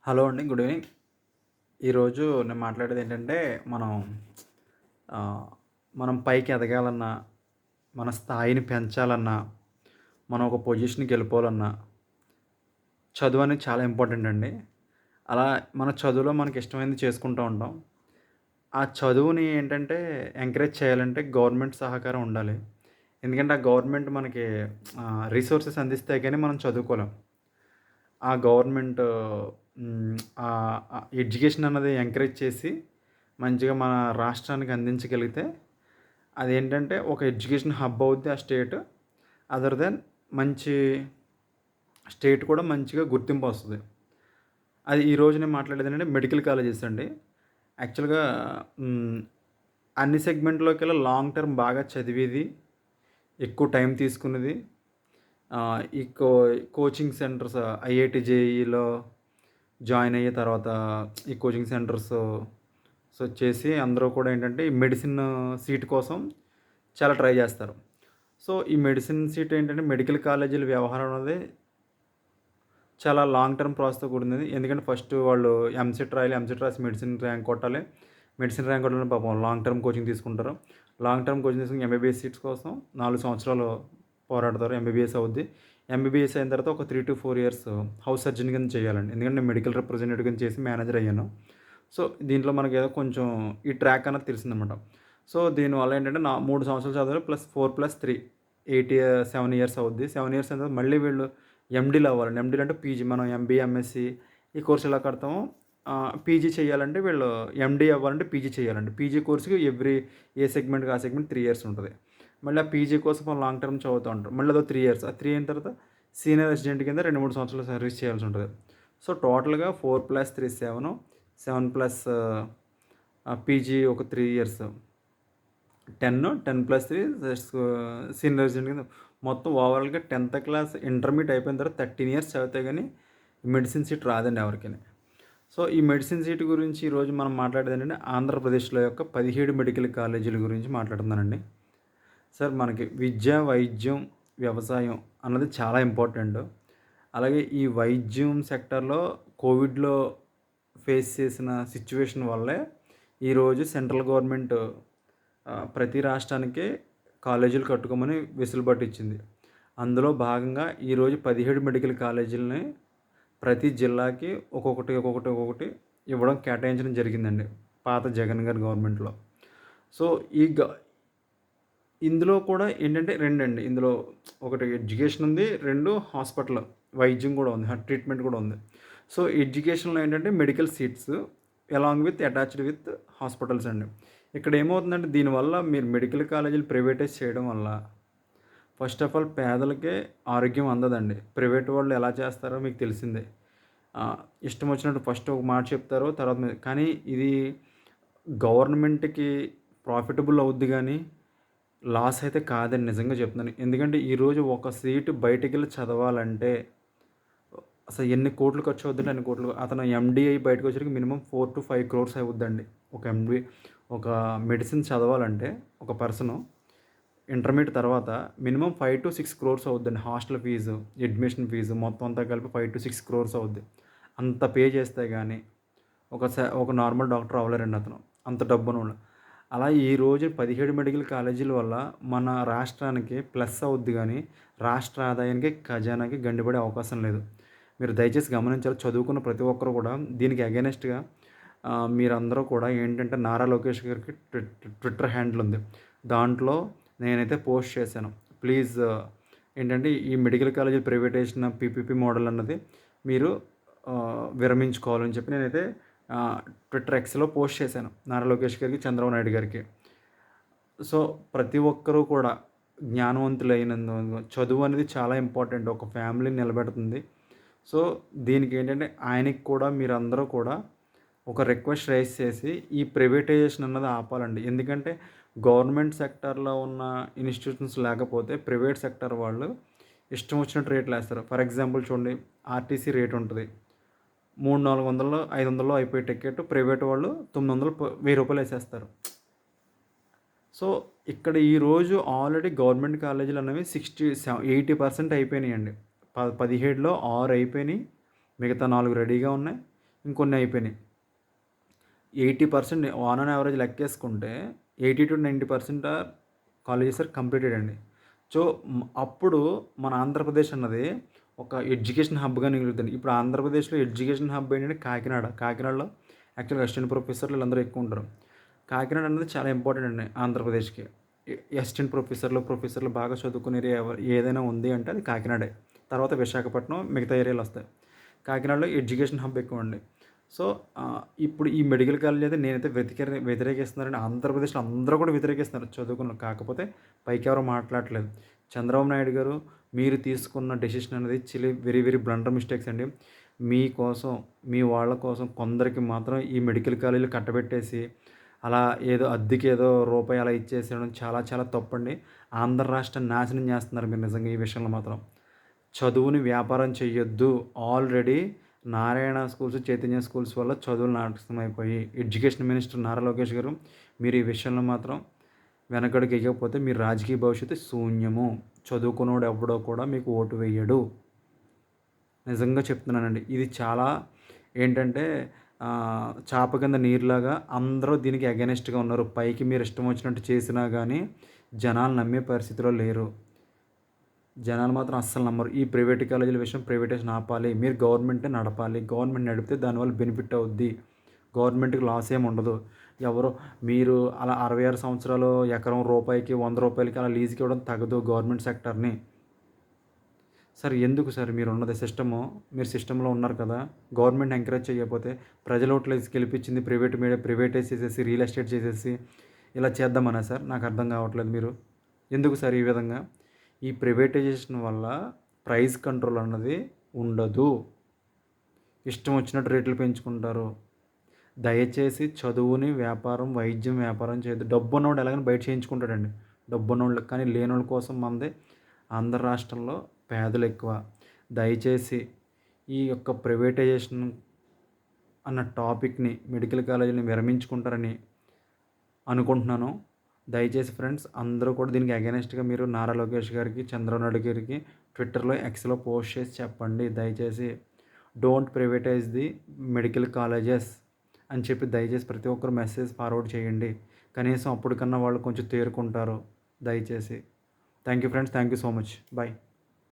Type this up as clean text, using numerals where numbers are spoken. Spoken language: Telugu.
హలో అండి. Good evening. ఈరోజు నేను మాట్లాడేది ఏంటంటే, మనం ఆహ్, మనం పైకి ఎదగాలన్నా, మన స్థాయిని పెంచాలన్నా, మనం ఒక పొజిషన్‌కి వెళ్ళిపోవాలన్నా, చదువు అనేది చాలా ఇంపార్టెంట్ అండి. అలా మన చదువులో మనకి ఇష్టమైనది చేసుకుంటూ ఉంటాం. ఆ చదువుని ఏంటంటే, ఎంకరేజ్ చేయాలంటే గవర్నమెంట్ సహకారం ఉండాలి. ఎందుకంటే, ఆ గవర్నమెంట్ మనకి రిసోర్సెస్ అందిస్తే గాని మనం చదువుకోలేం. ఆ గవర్నమెంట్ ఎడ్యుకేషన్ అన్నది ఎంకరేజ్ చేసి, మంచిగా మన రాష్ట్రానికి అందించగలిగితే, అదేంటంటే ఒక ఎడ్యుకేషన్ హబ్ అవుద్ది ఆ స్టేట్. అదర్ దెన్ మంచి స్టేట్ కూడా మంచిగా గుర్తింపొస్తది. అది ఈరోజు నేను మాట్లాడేదేంటంటే మెడికల్ కాలేజెస్ అండి. యాక్చువల్‌గా హ్మ్, అన్ని సెగ్మెంట్‌లోకెల్లా లాంగ్ టర్మ్ బాగా చదివేది, ఎక్కువ టైం తీసుకున్నది, ఈ కోచింగ్ సెంటర్స్ ఐఐటీ, జేఈఈలో జాయిన్ అయ్యే తర్వాత ఈ కోచింగ్ సెంటర్స్ చేసి అందరూ కూడా ఏంటంటే ఈ మెడిసిన్ సీట్ కోసం చాలా ట్రై చేస్తారు. సో, ఈ మెడిసిన్ సీట్ ఏంటంటే మెడికల్ కాలేజీల వ్యవహారం అనేది చాలా లాంగ్ టర్మ్ ప్రాసెస్‌తో కూడినది. ఎందుకంటే ఫస్ట్ వాళ్ళు ఎంసెట్ రాయాలి. ఎంసెట్ రాసి మెడిసిన్ ర్యాంక్ కొట్టాలి. మెడిసిన్ ర్యాంక్ కొట్టాలంటే పాపం లాంగ్ టర్మ్ కోచింగ్ తీసుకుంటారు. లాంగ్ టర్మ్ కోచింగ్ తీసుకొని ఎంబీబీఎస్ సీట్స్ కోసం 4 సంవత్సరాలు పోరాడతారు. ఎంబీబీఎస్ అవుద్ది. ఎంబీబీఎస్ అయిన తర్వాత ఒక 3-4 ఇయర్స్ హౌస్ సర్జన్ కింద చేయాలండి. ఎందుకంటే నేను మెడికల్ రిప్రజెంటేటివ్ కింద చేసి మేనేజర్ అయ్యాను. సో, దీంట్లో మనకేదో కొంచెం ఈ ట్రాక్ అన్నది తెలిసిందనమాట. సో, దీనివల్ల ఏంటంటే 3 సంవత్సరాలు చదవాలి ప్లస్ 4+3 7 ఇయర్స్ అవుద్ది. 7 ఇయర్స్ అయిన తర్వాత మళ్ళీ వీళ్ళు ఎండీలు అవ్వాలండి. ఎండీలు అంటే పీజీ. మనం ఎంబీఏ, ఎంఎస్సీ ఈ కోర్స్ ఎలా కడతామో పీజీ చేయాలంటే వీళ్ళు ఎండీ అవ్వాలంటే పీజీ చేయాలండి. పీజీ కోర్స్‌కి ఏ సెగ్మెంట్‌కి ఆ సెగ్మెంట్ 3 ఇయర్స్ ఉంటది. మళ్ళీ ఆ పీజీ కోసం వాళ్ళు లాంగ్ టర్మ్ చదువుతూ ఉంటారు. మళ్ళీ అదో 3 ఇయర్స్. ఆ 3 అయిన తర్వాత సీనియర్ రెసిడెంట్ కింద 2, 3 సంవత్సరాలు సర్వీస్ చేయాల్సి ఉంటది. సో, టోటల్‌గా 4+3 7, 7 ప్లస్ పీజీ ఒక 3 ఇయర్స్ 10, 10+3 సీనియర్ రెసిడెంట్ కింద మొత్తం ఓవరాల్‌గా 10థ్ క్లాస్ ఇంటర్మీడియేట్ అయిపోయిన తర్వాత 13 ఇయర్స్ చదివితే గాని మెడిసిన్ సీట్ రాదండి ఎవరికిని. సో, ఈ మెడిసిన్ సీట్ గురించి ఈరోజు మనం మాట్లాడేదేంటంటే ఆంధ్రప్రదేశ్‌లో యొక్క 17 మెడికల్ కాలేజీల గురించి మాట్లాడుతున్నానండి. సార్ మనకి విద్య, వైద్యం, వ్యవసాయం అన్నది చాలా ఇంపార్టెంట్. అలాగే ఈ వైద్యం సెక్టార్‌లో కోవిడ్‌లో ఫేస్ చేసిన సిట్యుయేషన్ వల్లే ఈరోజు సెంట్రల్ గవర్నమెంట్ ప్రతి రాష్ట్రానికి కాలేజీలు కట్టుకోమని వెసులుబాటు ఇచ్చింది. అందులో భాగంగా ఈరోజు 17 మెడికల్ కాలేజీలని ప్రతి జిల్లాకి ఒక్కొక్కటి ఇవ్వడం కేటాయించడం జరిగిందండి. పాత జగన్ గారి గవర్నమెంట్‌లో. సో, ఈ గ ఇందులో కూడా ఏంటంటే రెండండి. ఇందులో ఒకటి ఎడ్యుకేషన్ ఉంది. 2 హాస్పిటల్ వైద్యం కూడా ఉంది. ట్రీట్మెంట్ కూడా ఉంది. సో, ఎడ్యుకేషన్‌లో ఏంటంటే medical seats along with attached with hospitals అండి. ఇక్కడ ఏమవుతుందంటే దీనివల్ల మీరు మెడికల్ కాలేజీలు ప్రైవేటైజ్ చేయడం వల్ల ఫస్ట్ ఆఫ్ ఆల్ పేదలకే ఆరోగ్యం అందదండి. ప్రైవేట్ వాళ్ళు ఎలా చేస్తారో మీకు తెలిసిందే. ఆహ్, ఇష్టం వచ్చినట్టు ఫస్ట్ ఒక మాట చెప్తారు. తర్వాత కానీ ఇది గవర్నమెంట్‌కి ప్రాఫిటబుల్ అవుద్ది గానీ లాస్ అయితే కాదండి నిజంగా చెప్తున్నాను. ఎందుకంటే ఈరోజు ఒక సీటు బయటికెళ్ళి చదవాలంటే అసలు ఎన్ని కోట్లు ఖర్చు అవుద్దంటే అన్ని కోట్లు. అతను ఎండీ అయ్యి బయటకొచ్చేసరికి మినిమమ్ 4-5 క్రోర్స్ అవుద్దండి. ఒక ఎంబీ ఒక మెడిసిన్ చదవాలంటే ఒక పర్సను ఇంటర్మీడియేట్ తర్వాత మినిమమ్ 5-6 క్రోర్స్ అవుద్దండి. హాస్టల్ ఫీజు, అడ్మిషన్ ఫీజు మొత్తం అంతా కలిపి 5-6 క్రోర్స్ అవుద్ది. అంత పే చేస్తే గాని ఒక నార్మల్ డాక్టర్ అవ్వలేరండి అతను. అంత డబ్బున్నోళ్ళు. అలా ఈరోజు 17 మెడికల్ కాలేజీల వల్ల మన రాష్ట్రానికి ప్లస్ అవుద్ది గానీ, రాష్ట్ర ఆదాయానికి, ఖజానాకి గండిపడే అవకాశం లేదు. మీరు దయచేసి గమనించాలి. చదువుకున్న ప్రతి ఒక్కరు కూడా దీనికి అగైనెస్ట్‌గా మీరందరూ కూడా ఏంటంటే నారా లోకేష్ గారికి ట్విట్టర్ హ్యాండిల్ ఉంది. దాంట్లో నేనైతే పోస్ట్ చేశాను. ప్లీజ్ ఏంటంటే ఈ medical college privatisation PPP model అన్నది మీరు విరమించుకోవాలని చెప్పి నేనైతే ఆహ్, ట్విట్టర్ ఎక్స్‌లో పోస్ట్ చేశాను. నారా లోకేష్ గారికి, చంద్రబాబు నాయుడు గారికి. సో, ప్రతి ఒక్కరూ కూడా చదువు అనేది చాలా ఇంపార్టెంట్. ఒక ఫ్యామిలీని నిలబెడుతుంది. సో, దీనికేంటంటే ఆయనకి కూడా మీరందరూ కూడా ఒక రిక్వెస్ట్ రైజ్ చేసి ఈ ప్రైవేటైజేషన్ అన్నది ఆపాలండి. ఎందుకంటే గవర్నమెంట్ సెక్టార్‌లో ఉన్న ఇన్‌స్టిట్యూషన్స్ లేకపోతే ప్రైవేట్ సెక్టార్ వాళ్ళు ఇష్టం వచ్చినట్టు రేట్లేస్తారు. ఫర్ ఎగ్జాంపుల్ చూడండి ఆర్టీసీ రేట్ ఉంటది. 300, 400, 500లో అయిపోయే టికెట్ ప్రైవేట్ వాళ్ళు 900 రూ. 1000 ఏసేస్తారు. సో, ఇక్కడ ఈరోజు ఆల్రెడీ గవర్నమెంట్ కాలేజీలు అనేవి 80% అయిపోయినాయండి. 17లో 6 అయిపోయినాయి. మిగతా 4 రెడీగా ఉన్నాయి. ఇంకొన్ని అయిపోయినాయి. 80% on an average లెక్కేసుకుంటే 80-90% colleges are completed అండి. సో, అప్పుడు మన ఆంధ్రప్రదేశ్ అన్నది ఒక ఎడ్యుకేషన్ హబ్‌గా మిగులుతుంది. ఇప్పుడు ఆంధ్రప్రదేశ్‌లో ఎడ్యుకేషన్ హబ్ ఏంటంటే కాకినాడ. కాకినాడలో యాక్చువల్‌గా అసిస్టెంట్ ప్రొఫెసర్లు వీళ్ళందరూ ఎక్కువ ఉంటారు. కాకినాడ అనేది చాలా ఇంపార్టెంట్ అండి ఆంధ్రప్రదేశ్‌కి. అసిస్టెంట్ ప్రొఫెసర్లు బాగా చదువుకునేది ఏదైనా ఉంది అంటే అది కాకినాడే. తర్వాత విశాఖపట్నం, మిగతా ఏరియాలు వస్తాయి. కాకినాడలో ఎడ్యుకేషన్ హబ్ ఎక్కువ అండి. సో, ఇప్పుడు ఈ మెడికల్ కాలేజ్ అయితే నేనైతే వ్యతిరేకిస్తున్నానండి. ఆంధ్రప్రదేశ్‌లో అందరూ కూడా వ్యతిరేకిస్తున్నారు చదువుకున్నోళ్ళు. కాకపోతే పైకి ఎవరు మాట్లాడట్లేదు. చంద్రబాబు నాయుడు గారు మీరు తీసుకున్న డెసిషన్ అనేది వెరీ వెరీ బ్లండర్ మిస్టేక్స్ అండి. మీకోసం, మీ వాళ్ళ కోసం కొందరికి మాత్రం ఈ మెడికల్ కాలేజీలు కట్టబెట్టేసి, అలా ఏదో అద్దెకేదో రూపాయి అలా ఇచ్చేసేయడం చాలా చాలా తప్పండి. ఆంధ్ర రాష్ట్రాన్ని నాశనం చేస్తున్నారు మీరు నిజంగా ఈ విషయంలో మాత్రం. చదువుని వ్యాపారం చెయ్యొద్దు. Already Narayana schools, Chaitanya schools వల్ల చదువులు నాశనమైపోయి. ఎడ్యుకేషన్ మినిస్టర్ నారా లోకేష్ గారు మీరు ఈ విషయంలో మాత్రం వెనకడుగు వేయకపోతే మీ రాజకీయ భవిష్యత్తు శూన్యము. చదువుకున్నోడు ఎవ్వడో కూడా మీకు ఓటు వేయడు. నిజంగా చెప్తున్నానండి. ఇది చాలా ఏంటంటే చాప కింద నీరులాగా అందరూ దీనికి అగైనెస్ట్‌గా ఉన్నారు. పైకి మీరు ఇష్టం వచ్చినట్టు చేసినా గానీ జనాలు నమ్మే పరిస్థితిలో లేరు. జనాలు మాత్రం అస్సలు నమ్మరు. ఈ ప్రైవేట్ కాలేజీల విషయం ప్రైవేటైజేషన్ ఆపాలి. మీరు గవర్నమెంటే నడపాలి. గవర్నమెంట్ నడిపితే దానివల్ల బెనిఫిట్ అవుద్ది. గవర్నమెంట్‌కి లాస్ ఏమి ఉండదు. ఎవరో మీరు అలా 66 సంవత్సరాలు ఎకరం రూపాయికి, ₹100కి అలా లీజ్‌కి ఇవ్వడం తగదు గవర్నమెంట్ సెక్టార్‌ని. సార్ ఎందుకు సార్ మీరున్నది సిస్టము? మీరు సిస్టమ్‌లో ఉన్నారు కదా! గవర్నమెంట్ ఎంకరేజ్ చేయకపోతే ప్రజల ఓట్లేసి గెలిపించింది ప్రైవేటైజ్ చేసేసి, రియల్ ఎస్టేట్ చేసేసి ఇలా చేద్దామనా సార్? నాకు అర్థం కావట్లేదు మీరు. ఎందుకు సార్ ఈ విధంగా? ఈ ప్రైవేటైజేషన్ వల్ల ప్రైస్ కంట్రోల్ అన్నది ఉండదు. ఇష్టం వచ్చినట్టు రేట్లు పెంచుకుంటారు. దయచేసి చదువుని వ్యాపారం, వైద్యం వ్యాపారం చేయొద్దు. డబ్బున్నోడు ఎలాగైనా బయట చేయించుకుంటాడండి. డబ్బున్నోళ్ళు కానీ లేనోళ్ళ కోసం మనది ఆంధ్ర రాష్ట్రంలో పేదలు ఎక్కువ. దయచేసి ఈ యొక్క ప్రైవేటైజేషన్ అన్న టాపిక్‌ని మెడికల్ కాలేజీలని విరమించుకుంటారని అనుకుంటున్నాను. దయచేసి ఫ్రెండ్స్ అందరూ కూడా దీనికి అగైనెస్ట్‌గా మీరు నారా లోకేష్ గారికి, చంద్రబాబు నాయుడు గారికి ట్విట్టర్‌లో, ఎక్స్‌లో పోస్ట్ చేసి చెప్పండి. దయచేసి don't privatise the medical colleges అని చెప్పి దయచేసి ప్రతి ఒక్కరు మెసేజ్ ఫార్వర్డ్ చేయండి. కనీసం అప్పటికన్నా వాళ్ళు కొంచెం తేరుకుంటారు దయచేసి. Thank you friends. Thank you so much. Bye.